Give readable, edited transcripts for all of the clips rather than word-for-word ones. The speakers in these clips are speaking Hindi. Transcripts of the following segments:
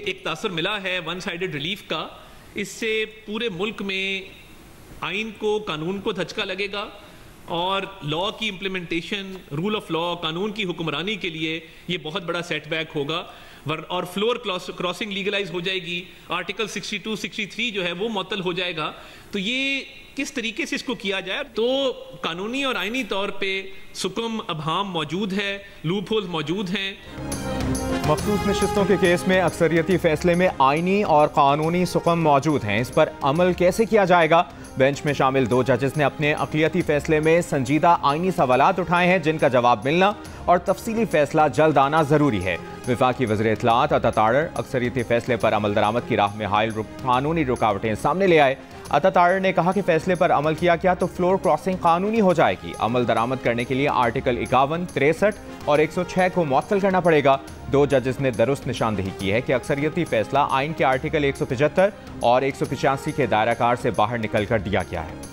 एक तासर मिला है वन साइडेड रिलीफ का, इससे पूरे मुल्क में आइन को, कानून को धचका लगेगा और लॉ की इम्प्लीमेंटेशन, रूल ऑफ लॉ, कानून की हुक्मरानी के लिए ये बहुत बड़ा सेटबैक होगा। और फ्लोर क्रॉसिंग लीगलाइज हो जाएगी, आर्टिकल 62, 63 जो है वो मुअत्तल हो जाएगा। तो ये किस तरीके से इसको किया जाए, तो कानूनी और आइनी तौर पे सुकम अबहाम मौजूद है, लूप होल्स मौजूद हैं। मखसूस नशिस्तों के केस में अक्सरियती फैसले में आइनी और कानूनी सुकम मौजूद हैं, इस पर अमल कैसे किया जाएगा? बेंच में शामिल 2 जजेस ने अपने अक़लियती फैसले में संजीदा आइनी सवालात उठाए हैं, जिनका जवाब मिलना और तफसीली फैसला जल्द आना जरूरी है। वफाकी वज़ीर इत्तलाआत अता तारर अक्सरियती फैसले पर अमल दरामद की राह में हायल कानूनी रुकावटें सामने ले आए। अता तारर ने कहा कि फैसले पर अमल किया गया तो फ्लोर क्रॉसिंग कानूनी हो जाएगी। अमल दरामद करने के लिए आर्टिकल 51, 63 और 106 को मुअत्तल करना पड़ेगा। 2 जजेस ने दुरुस्त निशानदेही की है कि अक्सरियती फैसला आइन के आर्टिकल 175 और 185 के दायराकार से बाहर निकल कर दिया गया है।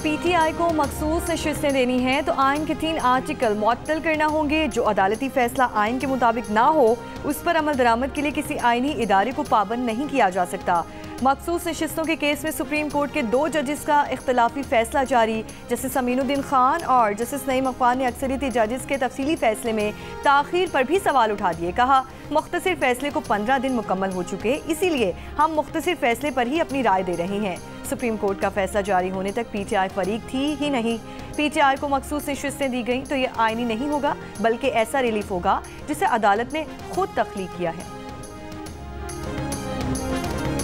PTI को मखसूस नशिस्तें देनी हैं तो आइन के 3 आर्टिकल मुअत्तल करना होंगे। जो अदालती फैसला आइन के मुताबिक ना हो उस पर अमल दरामद के लिए किसी आइनी इदारे को पाबंद नहीं किया जा सकता। मखसूस नशिस्तों के केस में सुप्रीम कोर्ट के 2 जजेस का इख्तलाफी फैसला जारी। जस्टिस अमीनुद्दीन खान और जस्टिस नईम अफ़ान ने अक्सरियती जजेस के तफसीली फैसले में ताख़ीर पर भी सवाल उठा दिए। कहा, मुख्तसर फैसले को 15 दिन मुकम्मल हो चुके, इसीलिए हम मुख्तसर फैसले पर ही अपनी राय दे रहे हैं। सुप्रीम कोर्ट का फैसला जारी होने तक PTI फरीक थी ही नहीं। PTI को मखसूस नशिस्तें दी गई तो ये आइनी नहीं होगा, बल्कि ऐसा रिलीफ होगा जिसे अदालत ने खुद तख्लीक किया है।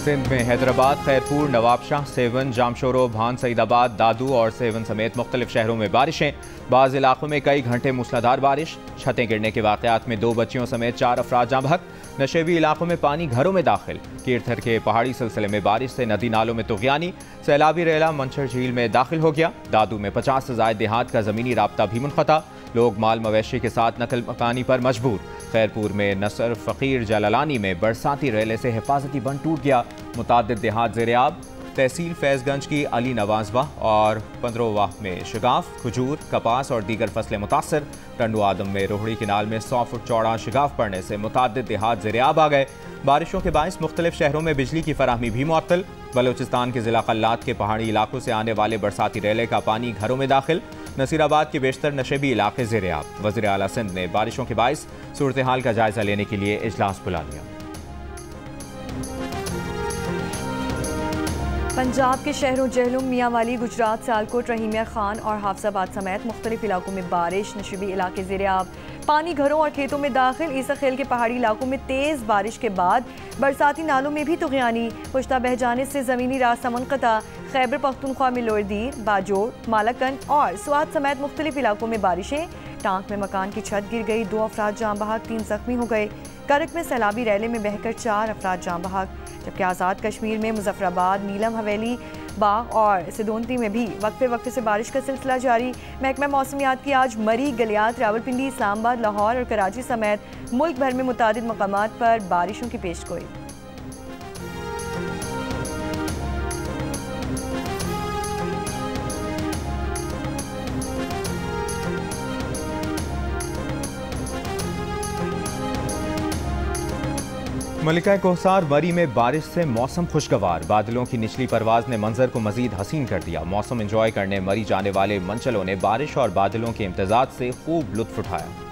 सिंध में हैदराबाद, खैरपुर, नवाबशाह, सेवन, जामशोरो, भान, सईदाबाद, दादू और सेवन समेत मुख्तलिफ शहरों में बारिशें। बाज़ इलाकों में कई घंटे मूसलाधार बारिश। छतें गिरने के वाक़यात में 2 बच्चियों समेत 4 अफराद जाँ बहक। नशेबी इलाकों में पानी घरों में दाखिल। कीरथर के पहाड़ी सिलसिले में बारिश से नदी नालों में तुग़यानी। सैलाबी रेला मंछर झील में दाखिल हो गया। दादू में 50 से ज़ायद देहात का ज़मीनी राब्ता भी मुनक़ता। लोग माल मवेशी के साथ नकल मकानी पर मजबूर। खैरपुर में नसर फ़कीर जलालानी में बरसाती रेले से हिफाजती बंद टूट गया। मुतादिद देहात ज़ेर-ए-आब। तहसील फैज़गंज की अली नवाज़वाह और 15वाह में शिगाफ, खजूर, कपास और दीगर फसलें मुतासर। टंडू आदम में रोहड़ी किनाल में 100 फुट चौड़ा शिगाफ पड़ने से मुतादिद देहात ज़ेर-ए-आब आ गए। बारिशों के बायस मुख्तलिफ शहरों में बिजली की फराहमी भी मुअत्तल। बलोचिस्तान के ज़िला कल्लात के पहाड़ी इलाकों से आने वाले बरसाती रेले का पानी घरों में दाखिल। नसीराबाद के बेशतर नशेबी इलाके ज़ेर-ए-आब। वज़ीर आला सिंध ने बारिशों के बायस सूरत हाल का जायजा लेने के लिए इजलास बुला लिया। पंजाब के शहरों जहलुम, मियांवाली, गुजरात, सियालकोट, रहीमिया खान और हाफजाबाद समेत मुख्तलिफ इलाकों में बारिश। नशेबी इलाके ज़ेर-ए-आब। पानी घरों और खेतों में दाखिल। ईसा खेल के पहाड़ी इलाकों में तेज़ बारिश के बाद बरसाती नालों में भी तुग़यानी। पुश्ता बह जाने से ज़मीनी रास्ता मुनक़ता। खैबर पख्तूनख्वा में लोरदीर, बाजोर, मालाकन और स्वात समेत मुख्तलिफ इलाकों में बारिशें। टांक में मकान की छत गिर गई, 2 अफराद जाँ बहक, 3 ज़ख्मी हो गए। करक में सैलाबी रैले में बहकर 4 अफराद जाँ बहक। जबकि आज़ाद कश्मीर में मुजफ्फराबाद, नीलम हवेली, बाग और सिदोंती में भी वक्फे वक्फे से बारिश का सिलसिला जारी। महकमा मौसमियात की आज मरी, गलियात, रावलपिंडी, इस्लामाबाद, लाहौर और कराची समेत मुल्क भर में मुतादिद मकामात पर बारिशों की पेशगोई। मलिका कोहसार मरी में बारिश से मौसम खुशगवार। बादलों की निचली परवाज ने मंजर को मजीद हसीन कर दिया। मौसम एंजॉय करने मरी जाने वाले मंचलों ने बारिश और बादलों के इम्तिजाज से खूब लुत्फ उठाया।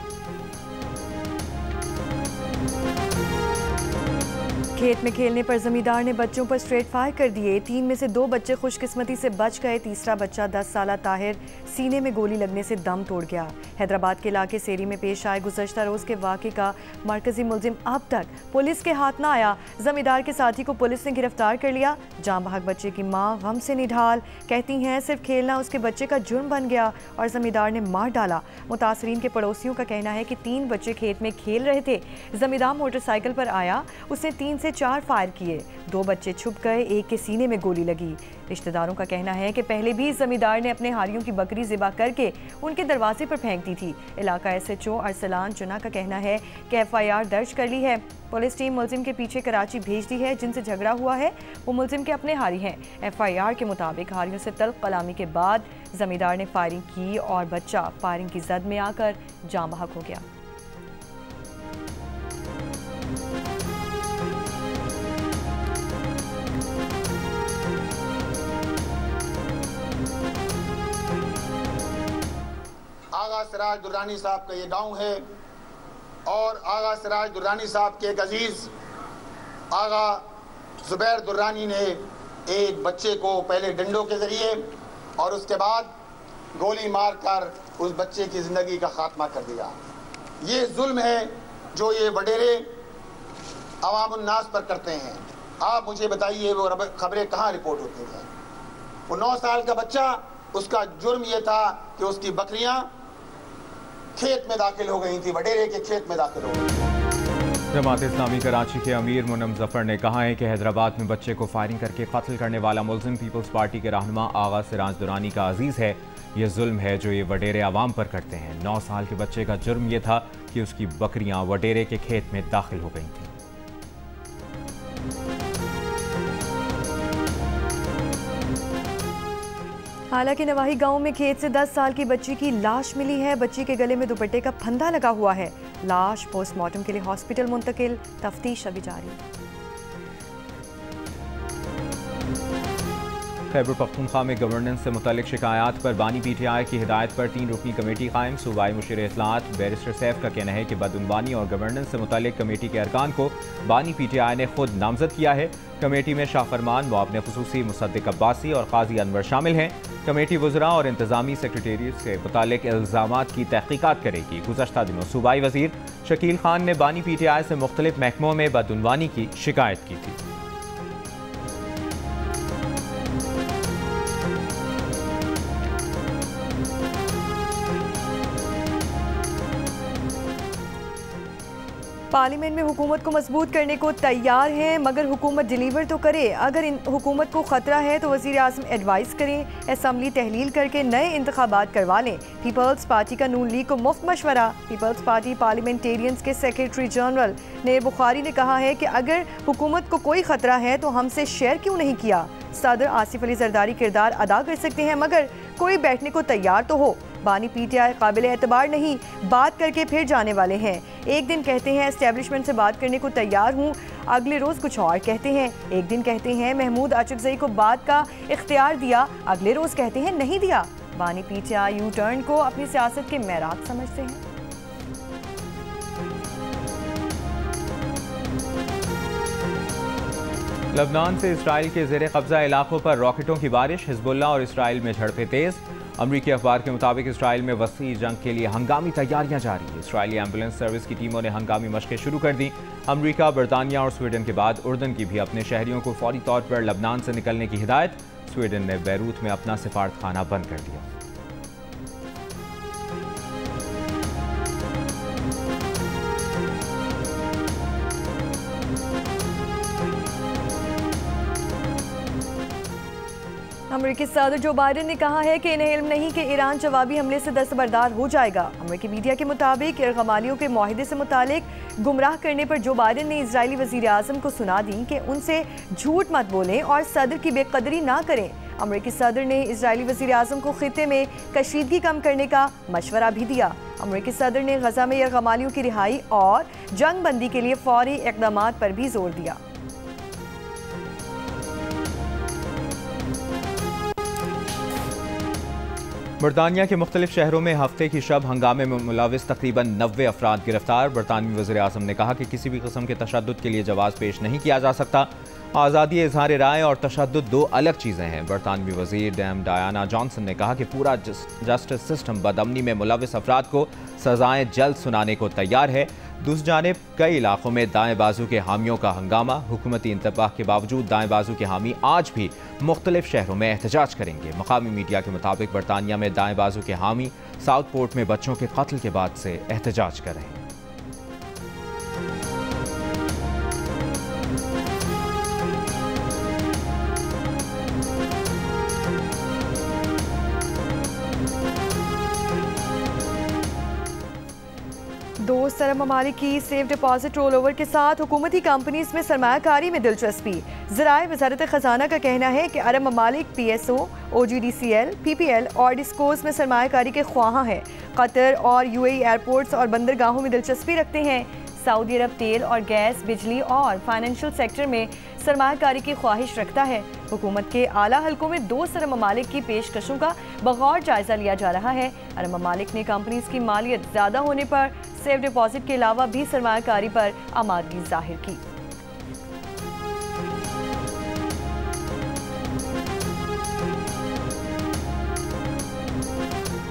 खेत में खेलने पर जमींदार ने बच्चों पर स्ट्रेट फायर कर दिए। 3 में से 2 बच्चे खुशकिस्मती से बच गए। तीसरा बच्चा 10 साला ताहिर सीने में गोली लगने से दम तोड़ गया। हैदराबाद के इलाके सेरी में पेश आए गुज़श्ता रोज़ के वाक़े का मरकजी मुलजिम अब तक पुलिस के हाथ ना आया। जमींदार के साथी को पुलिस ने गिरफ्तार कर लिया। जाँ बहक बच्चे की माँ गम से निढाल, कहती हैं सिर्फ खेलना उसके बच्चे का जुर्म बन गया और जमींदार ने मार डाला। मुतासरीन के पड़ोसियों का कहना है कि 3 बच्चे खेत में खेल रहे थे। जमींदार मोटरसाइकिल पर आया, उसने 3 से से 4 फायर किए। 2 बच्चे छुप गए, एक के सीने में गोली लगी। रिश्तेदारों का कहना है कि पहले भी जमींदार ने अपने हारियों की बकरी ज़िबा करके उनके दरवाजे पर फेंक दी थी। इलाका SHO अरसलान चुना का कहना है कि FIR दर्ज कर ली है। पुलिस टीम मुलजिम के पीछे कराची भेज दी है। जिनसे झगड़ा हुआ है वो मुलजिम के अपने हारी हैं। FIR के मुताबिक हारियों से तल्ख कलामी के बाद जमींदार ने फायरिंग की और बच्चा फायरिंग की जद में आकर जान बहक हो गया। आगा सिराज दुर्रानी साहब का ये गांव है और आगा सिराज दुर्रानी साहब के एक अजीज़ आगा जुबैर दुर्रानी ने एक बच्चे को पहले डंडों के ज़रिए और उसके बाद गोली मारकर उस बच्चे की ज़िंदगी का खात्मा कर दिया। ये जुल्म है जो ये वडेरे अवामुन नास पर करते हैं। आप मुझे बताइए वो खबरें कहाँ रिपोर्ट होती हैं? वो 9 साल का बच्चा, उसका जुर्म ये था कि उसकी बकरियां खेत में दाखिल हो गई थी, वडेरे के खेत में दाखिल हो गई। जमात इस्लामी कराची के अमीर मुनम जफर ने कहा है कि हैदराबाद में बच्चे को फायरिंग करके कत्ल करने वाला मुल्जिम पीपल्स पार्टी के रहनुमा आगा सिराज दुरानी का अजीज है। ये जुल्म है जो ये वडेरे आवाम पर करते हैं। 9 साल के बच्चे का जुर्म ये था कि उसकी बकरियां वडेरे के खेत में दाखिल हो गई थीं। हालांकि नवाही गांव में खेत से 10 साल की बच्ची की लाश मिली है। बच्ची के गले में दुपट्टे का फंदा लगा हुआ है। लाश पोस्टमार्टम के लिए हॉस्पिटल मुंतकिल, तफ्तीश अभी जारी। खैबर पख्तूनख्वा में गवर्नेंस से मुतल्लिक शिकायत पर बानी PTI की हिदायत पर 3 रुकनी कमेटी कायम। सूबाई मुशीर इत्तलाआत बैरिस्टर सैफ का कहना है कि बदउनवानी और गवर्नेंस से मुतल्लिक कमेटी के अरकान को बानी PTI ने खुद नामजद किया है। कमेटी में शाह फरमान, मुआविन खुसूसी मुसद्दिक अब्बासी और काजी अनवर शामिल हैं। कमेटी वज़रा और इंतजामी सेक्रेटेरिएट से मुतालिक इल्ज़ामात की तहकीकात करेगी। गुज़श्ता दिनों सूबाई वज़ीर शकील खान ने बानी PTI से मुख्तलिफ महकमों में बदउनवानी की शिकायत की थी। पार्लियामेंट में हुकूमत को मजबूत करने को तैयार है, मगर हुकूमत डिलीवर तो करे। अगर इन हुकूमत को ख़तरा है तो वज़ीर आज़म एडवाइस करें, असम्बली तहलील करके नए इंतखाबात करवा लें। पीपल्स पार्टी का नून लीग को मुफ्त मशवरा। पीपल्स पार्टी पार्लियामेंटेरियंस के सेक्रेटरी जनरल नईर बुखारी ने कहा है कि अगर हुकूमत को कोई ख़तरा है तो हमसे शेयर क्यों नहीं किया। सदर आसिफ अली जरदारी किरदार अदा कर सकते हैं, मगर कोई बैठने को तैयार तो हो। बानी PTI काबिल एतबार नहीं, बात करके फिर जाने वाले हैं। एक दिन कहते हैं एस्टेब्लिशमेंट से बात करने को तैयार हूँ, अगले रोज़ कुछ और कहते हैं। एक दिन कहते हैं महमूद अचकज़ई को बात का इख्तियार दिया, अगले रोज़ कहते हैं नहीं दिया। बानी PTI यू टर्न को अपनी सियासत के मेराज समझते हैं। लबनान से इसराइल के ज़ेर कब्ज़ा इलाकों पर रॉकेटों की बारिश। हिज़्बुल्लाह और इसराइल में झड़पें तेज़। अमरीकी अखबार के मुताबिक इसराइल में वसी जंग के लिए हंगामी तैयारियां जारी है। इसराइली एम्बुलेंस सर्विस की टीमों ने हंगामी मशक़ें शुरू कर दी। अमरीका, बरतानिया और स्वीडन के बाद उर्दन की भी अपने शहरियों को फौरी तौर पर लबनान से निकलने की हिदायत। स्वीडन ने बैरूत में अपना सिफारतखाना बंद कर दिया। अमेरिकी सदर जो बाइडेन ने कहा है कि इन्हें इल्म नहीं कि ईरान जवाबी हमले से दस्तबरदार हो जाएगा। अमेरिकी मीडिया के मुताबिक इरगमालियों के मुआहिदे से मुतालिक गुमराह करने पर जो बाइडेन ने इजरायली वज़ीर आज़म को सुना दी कि उनसे झूठ मत बोलें और सदर की बेकदरी ना करें। अमेरिकी सदर ने इजरायली वज़ीर आज़म को खित्ते में कशीदगी कम करने का मशवरा भी दिया। अमेरिकी सदर ने गजा में इरगमालियों की रिहाई और जंग बंदी के लिए फौरी इक़दामात पर भी जोर दिया। बरतानिया के मुख्तलिफ शहरों में हफ्ते की शब हंगामे में मुलविस तकरीबन 90 अफराद गिरफ्तार। बरतानवी वज़ीर आज़म ने कहा कि किसी भी किस्म के तशद्दुद के लिए जवाब पेश नहीं किया जा सकता। आज़ादी इज़हार राय और तशद्दुद 2 अलग चीज़ें हैं। बरतानवी वज़ीर डैम डायना जॉनसन ने कहा कि पूरा जस्टिस सिस्टम बदअमनी में मुलविस अफराद को सज़ाएँ जल्द सुनाने को तैयार है। दूसरी जानिब कई इलाकों में दाएं बाजू के हामियों का हंगामा। हुकूमती इंतबाह के बावजूद दाएं बाजू के हामी आज भी मुख्तलिफ शहरों में एहतजाज करेंगे। मकामी मीडिया के मुताबिक बरतानिया में दाएं बाजू के हामी साउथ पोर्ट में बच्चों के कत्ल के बाद से एहतजाज कर रहे हैं। दोस्त अरब ममालिक की सेफ डिपॉजिट रोल ओवर के साथ हुकूमती कंपनीज में सरमायाकारी में दिलचस्पी। ज़राए वज़ारत ख़जाना का कहना है कि अरब ममालिक PSO, OGDCL, PPL और डिस्कोज में सरमायाकारी के ख्वाहां हैं। कतर और UAE एयरपोर्ट्स और बंदरगाहों में दिलचस्पी रखते हैं। सऊदी अरब तेल और गैस, बिजली और फाइनेंशियल सेक्टर में सरमायाकारी की ख्वाहिश रखता है। हुकूमत के आला हल्कों में दोस्त अरब ममालिक की पेशकशों का बगौर जायजा लिया जा रहा है। अरब ममालिक ने कंपनीज की मालियत ज़्यादा होने पर सेफ डिपॉजिट के अलावा भी सरमायाकारी पर आमादगी जाहिर की।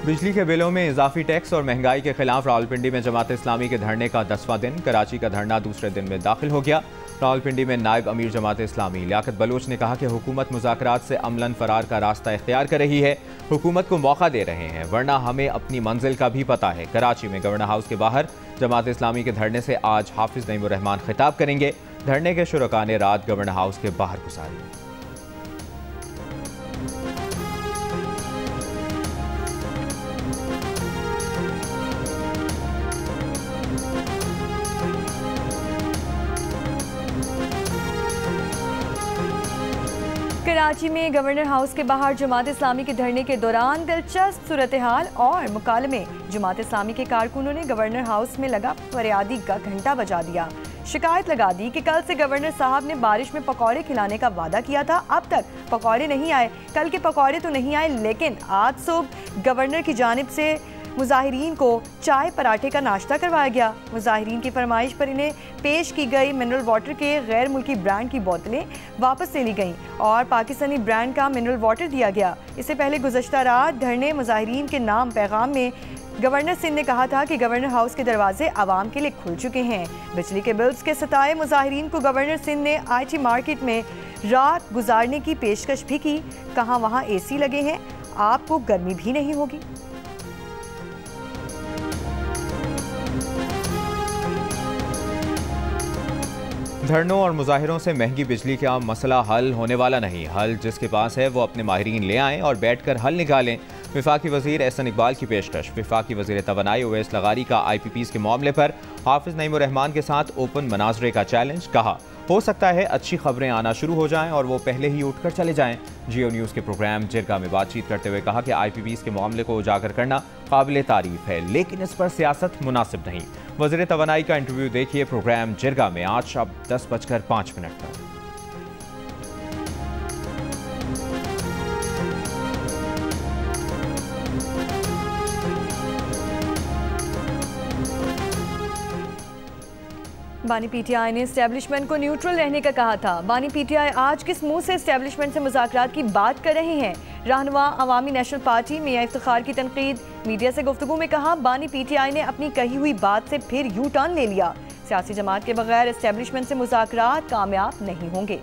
बिजली के बिलों में इजाफी टैक्स और महंगाई के खिलाफ रावलपिंडी में जमात इस्लामी के धरने का 10वां दिन। कराची का धरना दूसरे दिन में दाखिल हो गया। रावलपिंडी में नायब अमीर जमात इस्लामी लियाकत बलोच ने कहा कि हुकूमत मुज़ाकरात से अमलन फरार का रास्ता इख्तियार कर रही है। हुकूमत को मौका दे रहे हैं, वरना हमें अपनी मंजिल का भी पता है। कराची में गवर्नर हाउस के बाहर जमात इस्लामी के धरने से आज हाफिज नईमुर रहमान खिताब करेंगे। धरने के शुरका ने रात गवर्नर हाउस के बाहर गुजारी। कराची में गवर्नर हाउस के बाहर जमात इस्लामी के धरने के दौरान दिलचस्प सूरत हाल और मुकालमे। जमात इस्लामी के कारकुनों ने गवर्नर हाउस में लगा फरियादी का घंटा बजा दिया। शिकायत लगा दी कि कल से गवर्नर साहब ने बारिश में पकौड़े खिलाने का वादा किया था, अब तक पकौड़े नहीं आए। कल के पकौड़े तो नहीं आए, लेकिन आज सुबह गवर्नर की जानिब से मुजाहिरीन को चाय पराठे का नाश्ता करवाया गया। मुजाहिरीन की फरमाइश पर इन्हें पेश की गई मिनरल वाटर के गैर मुल्की ब्रांड की बोतलें वापस ले ली गईं और पाकिस्तानी ब्रांड का मिनरल वाटर दिया गया। इससे पहले गुज़श्ता रात धरने मुजाहिरीन के नाम पैगाम में गवर्नर सिंध ने कहा था कि गवर्नर हाउस के दरवाजे आवाम के लिए खुल चुके हैं। बिजली के बिल्स के सताए मुजाहिरीन को गवर्नर सिंध ने IT मार्केट में रात गुजारने की पेशकश भी की। कहाँ वहाँ AC लगे हैं, आपको गर्मी भी नहीं होगी। धरनों और मुजाहिरों से महंगी बिजली का मसला हल होने वाला नहीं। हल जिसके पास है वो अपने माहिरीन ले आएँ और बैठकर हल निकालें। वफाकी वज़ीर एहसन इकबाल की पेशकश। वफाकी वज़ीर तवानाई ओवैस लगारी का IPPs के मामले पर हाफिज नईमुर रहमान के साथ ओपन मनाजरे का चैलेंज। कहा हो सकता है अच्छी खबरें आना शुरू हो जाएं और वो पहले ही उठकर चले जाएं। जियो न्यूज़ के प्रोग्राम जिरगा में बातचीत करते हुए कहा कि IPPs के मामले को उजागर करना काबिल तारीफ है, लेकिन इस पर सियासत मुनासिब नहीं। वज़ीर तवानाई का इंटरव्यू देखिए प्रोग्राम जिरगा में आज शाम 10:05 पर। बानी PTI ने एस्टेब्लिशमेंट को न्यूट्रल रहने का कहा था। बानी PTI आज किस मुंह से एस्टेब्लिशमेंट से मुज़ाकरात की बात कर रहे हैं। रहनुमा अवामी नेशनल पार्टी मियां इफ्तिखार की तनकीद। मीडिया से गुफ्तगू में कहा बानी PTI ने अपनी कही हुई बात से फिर यू टर्न ले लिया। सियासी जमात के बगैर एस्टेब्लिशमेंट से मुज़ाकरात कामयाब नहीं होंगे।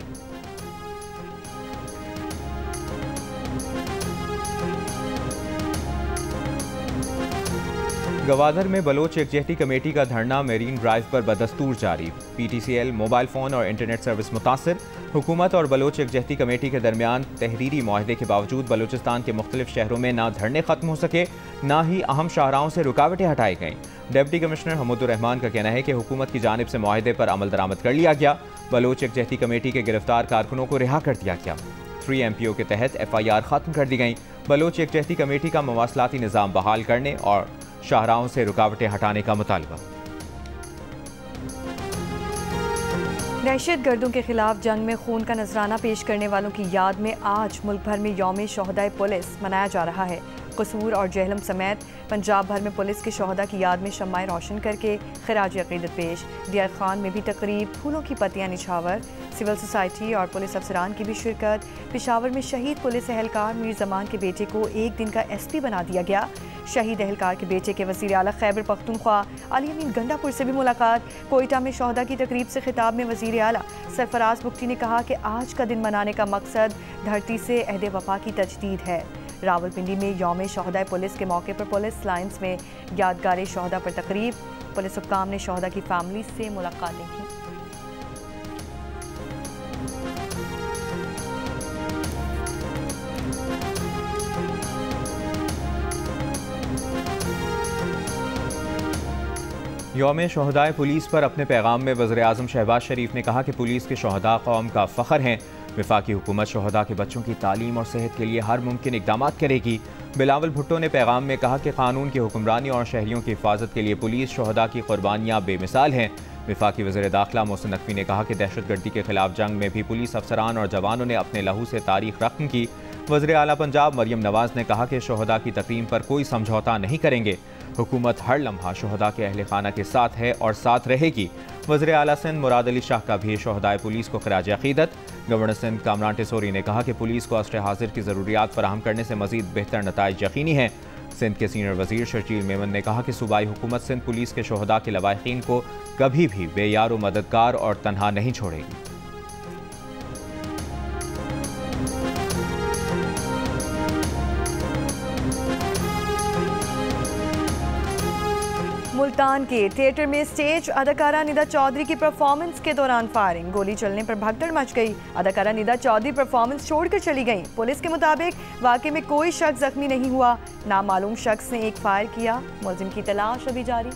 गवादर में बलोच एकजहती कमेटी का धरना मेरीन ड्राइव पर बदस्तूर जारी। PTCL मोबाइल फ़ोन और इंटरनेट सर्विस मुतासर। हुकूमत और बलोच एकजहती कमेटी के दरमियान तहरीरी मुआहदे के बावजूद बलूचिस्तान के मुख्तलिफ शहरों में ना धरने खत्म हो सके, ना ही अहम शाहराहों से रुकावटें हटाई गईं। डिप्टी कमिश्नर हमुदुर रहमान का कहना है कि हुकूमत की जानिब से मुआहदे पर अमल दरामद कर लिया गया। बलोच एकजहती कमेटी के गिरफ्तार कारकुनों को रिहा कर दिया गया। 3 MPO के तहत FIR खत्म कर दी गई। बलोच एकजहती कमेटी का मवासलाती निज़ाम बहाल करने और शाहराहों से रुकावटें हटाने का मुतालबा। दहशत गर्दों के खिलाफ जंग में खून का नजराना पेश करने वालों की याद में आज मुल्क भर में यौम शोहदाए पुलिस मनाया जा रहा है। कसूर और जेहलम समेत पंजाब भर में पुलिस के शोहदा की याद में शम्माएं रोशन करके खिराज अकीदत पेश। DI खान में भी तकरीब, फूलों की पत्तियां निछावर। सिविल सोसाइटी और पुलिस अफसरान की भी शिरकत। पेशावर में शहीद पुलिस एहलकार मीर जमान के बेटे को एक दिन का SP बना दिया गया। शहीद एहलकार के बेटे के वज़ीर आला खैबर पख्तूनख्वा अली अमीन गंडापुर से भी मुलाकात। कोयटा में शोहदा की तकरीब से खिताब में वज़ीर आला सरफराज बुख्ती ने कहा कि आज का दिन मनाने का मकसद धरती से अहद वफा की तजदीद है। रावलपिंडी में यौम शोहदाए पुलिस के मौके पर पुलिस लाइन्स में यादगार शोहदा पर तकरीब। पुलिस हुक्काम ने शोहदा की फैमिली से मुलाकातें की। यौम शहदाए पुलिस पर अपने पैगाम में वज़ीर-ए-आज़म शहबाज शरीफ ने कहा कि पुलिस के शहदा कौम का फ़ख्र हैं। वफाकी हुकूमत शहदा के बच्चों की तालीम और सेहत के लिए हर मुमकिन इक़दाम करेगी। बिलावल भुट्टो ने पैगाम में कहा कि कानून की हुक्मरानी और शहरियों की हिफाजत के लिए पुलिस शहदा की कुर्बानियाँ बेमिसाल हैं। वफाकी वज़ीर दाखिला मोहसिन नकवी ने कहा कि दहशतगर्दी के खिलाफ जंग में भी पुलिस अफसरान और जवानों ने अपने लहू से तारीख रकम की। वज़ीर आला पंजाब मरियम नवाज ने कहा कि शहदा की तकरीम पर कोई समझौता नहीं करेंगे। हुकूमत हर लम्हा शहदा के अहल खाना के साथ है और साथ रहेगी। वज़ीर आला सिंध मुराद अली शाह का भी शहदाए पुलिस को खराज अक़ीदत। गवर्नर सिंध कामरान टिसोरी ने कहा कि पुलिस को अस्त्र हाजिर की ज़रूरियात फराहम करने से मज़ीद बेहतर नताइज यकीनी हैं। सिंध के सीनियर वज़ीर शर्जील मेमन ने कहा कि सूबाई हुकूमत सिंध पुलिस के शहदा के लवाहिकीन को कभी भी बेयार मददगार और तन्हा नहीं छोड़ेगी। मुल्तान के थिएटर में स्टेज अदाकारा निदा चौधरी की परफॉर्मेंस के दौरान फायरिंग, गोली चलने पर भगदड़ मच गई। अदाकारा निदा चौधरी परफॉर्मेंस छोड़कर चली गईं। पुलिस के मुताबिक वाकये में कोई शख्स जख्मी नहीं हुआ। नामालूम शख्स ने एक फायर किया। मुलजिम की तलाश अभी जारी।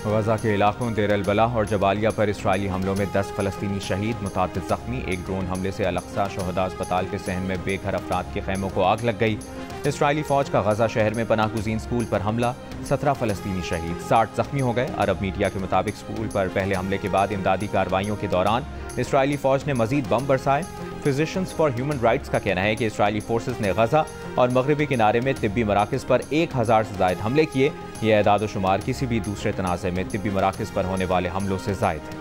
गजा के इलाकों देर अल बला और जबालिया पर इसराइली हमलों में 10 फ़लस्तीनी शहीद, मुतादिद ज़ख्मी। एक ड्रोन हमले से अल-अक़सा शहदा अस्पताल के सहन में बेघर अफराद के खैमों को आग लग गई। इसराइली फ़ौज का गजा शहर में पनाह गुज़ीन स्कूल पर हमला, 17 फ़लस्तीनी शहीद, 60 ज़ख्मी हो गए। अरब मीडिया के मुताबिक स्कूल पर पहले हमले के बाद इमदादी कार्रवाइयों के दौरान इसराइली फ़ौज ने मज़ीद बम बरसाए। फिजिशियंस फॉर ह्यूमन राइट्स का कहना है कि इसराइली फोर्सेस ने गजा और मगरबी किनारे में तिब्बी मराकज़ पर 1000 से ज़ायद हमले किए। यह एदाद व शुमार किसी भी दूसरे तनाज़े में तिब्बी मराकज़ पर होने वाले हमलों से ज़ायद है।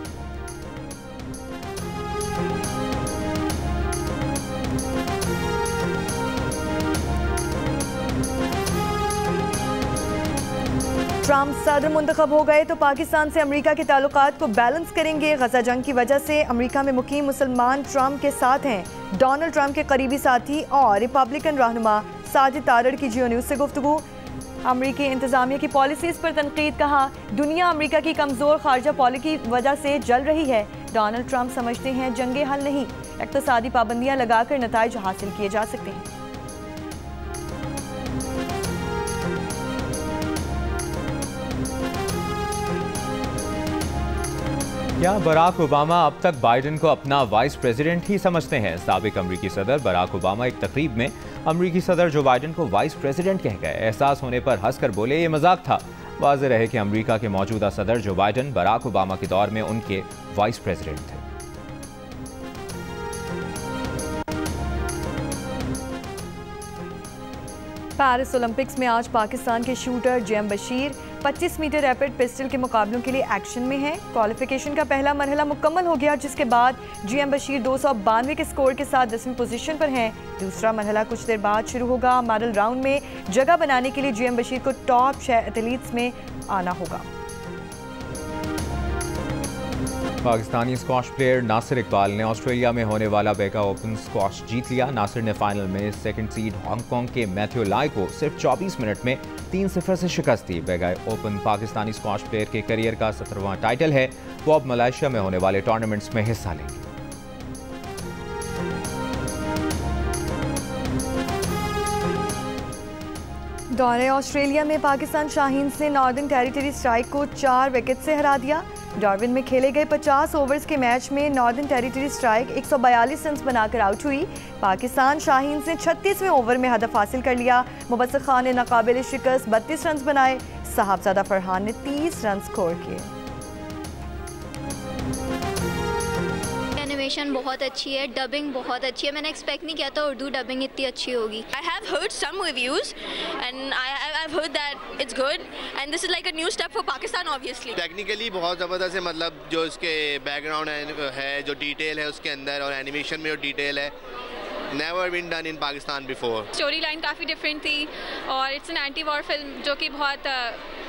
ट्रंप सदर मुंतखब हो गए तो पाकिस्तान से अमेरिका के ताल्लुकात को बैलेंस करेंगे। गजा जंग की वजह से अमेरिका में मुकीम मुसलमान ट्रंप के साथ हैं। डोनाल्ड ट्रंप के करीबी साथी और रिपब्लिकन रहनुमा साजिद तारड़ की जियो न्यूज़ से गुफ्तगू। अमेरिकी इंतजामिया की पॉलिसीज पर तनकीद, कहा दुनिया अमेरिका की कमज़ोर खारजा पॉलिसी की वजह से जल रही है। डोनाल्ड ट्रंप समझते हैं जंगे हल नहीं, इक़्तिसादी पाबंदियाँ लगाकर नताइज हासिल किए जा सकते हैं। क्या बराक ओबामा अब तक बाइडेन को अपना वाइस प्रेसिडेंट ही समझते हैं? साबिक अमरीकी सदर बराक ओबामा एक तकरीब में अमरीकी सदर जो बाइडेन को वाइस प्रेसिडेंट कह गए। एहसास होने पर हंसकर बोले, ये मजाक था। वाज़ेह रहे कि अमरीका के मौजूदा सदर जो बाइडेन बराक ओबामा के दौर में उनके वाइस प्रेसिडेंट थे। पेरिस ओलंपिक्स में आज पाकिस्तान के shooter JM Bashir 25 metre rapid pistol के मुकाबलों के लिए एक्शन में हैं। क्वालिफिकेशन का पहला मरहला मुकम्मल हो गया, जिसके बाद जेएम बशीर 292 के स्कोर के साथ 10वीं पोजीशन पर हैं। दूसरा मरहला कुछ देर बाद शुरू होगा। मेडल राउंड में जगह बनाने के लिए जेएम बशीर को टॉप 6 एथलीट्स में आना होगा। पाकिस्तानी स्क्वाश प्लेयर नासिर इकबाल ने ऑस्ट्रेलिया में होने वाला बेगा ओपन स्क्वाश जीत लिया। नासिर ने फाइनल में सेकंड सीड हांगकांग के मैथ्यू लाई को सिर्फ 24 मिनट में 3-0 से शिकस्त दी। बेगा ओपन पाकिस्तानी स्क्वाश प्लेयर के करियर का 17वां टाइटल है। वो अब मलेशिया में होने वाले टूर्नामेंट्स में हिस्सा लेंगे। दौरे ऑस्ट्रेलिया में पाकिस्तान शाहीन्स ने नॉर्दर्न टेरिटरी स्ट्राइक को 4 विकेट से हरा दिया। डार्विन में खेले गए 50 ओवर्स के मैच में नॉर्दर्न टेरिटरी स्ट्राइक 142 रन बनाकर आउट हुई। पाकिस्तान शाहीन्स ने 36वें ओवर में हदफ हासिल कर लिया। मुबस्सिर खान ने नाकाबिल शिकस्त 32 रन बनाए। साहबजादा फरहान ने 30 रन स्कोर किए। एनिमेशन बहुत अच्छी है, डबिंग बहुत अच्छी है। मैंने एक्सपेक्ट नहीं किया था उर्दू डबिंग इतनी अच्छी होगी। I have heard some reviews and I've heard that it's good and this is like a new step for Pakistan obviously. Technically बहुत ज़बरदस्त है, मतलब जो इसके बैकग्राउंड है, जो डिटेल है उसके अंदर और एनिमेशन में जो डिटेल है, never been done in Pakistan before. Story line काफ़ी डिफरेंट थी और it's an anti war film जो कि बहुत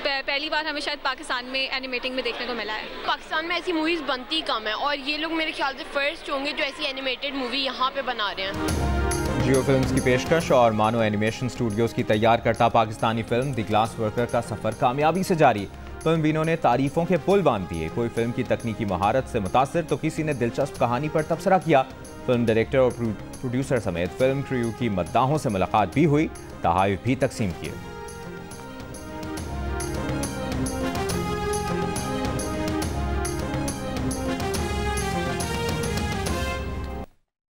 पहली बार हमें शायद पाकिस्तान में एनिमेटिंग में देखने को मिला है। पाकिस्तान में ऐसी मूवीज़ बनती कम है और ये लोग मेरे ख्याल से फर्स्ट होंगे जो ऐसी एनिमेटेड मूवी यहाँ पे बना रहे हैं। जियो फिल्म्स की पेशकश और मानो एनिमेशन स्टूडियोज की तैयार करता Pakistani film the glass worker का सफ़र कामयाबी से जारी। फिल्म बीनों ने तारीफों के पुल बांध दिए। कोई फिल्म की तकनीकी महारत से मुतासिर तो किसी ने दिलचस्प कहानी पर तबसरा किया। फिल्म डायरेक्टर और प्रोड्यूसर समेत फिल्म क्रू की मद्दाहों से मुलाकात भी हुई, तहाइफ भी तकसीम किए।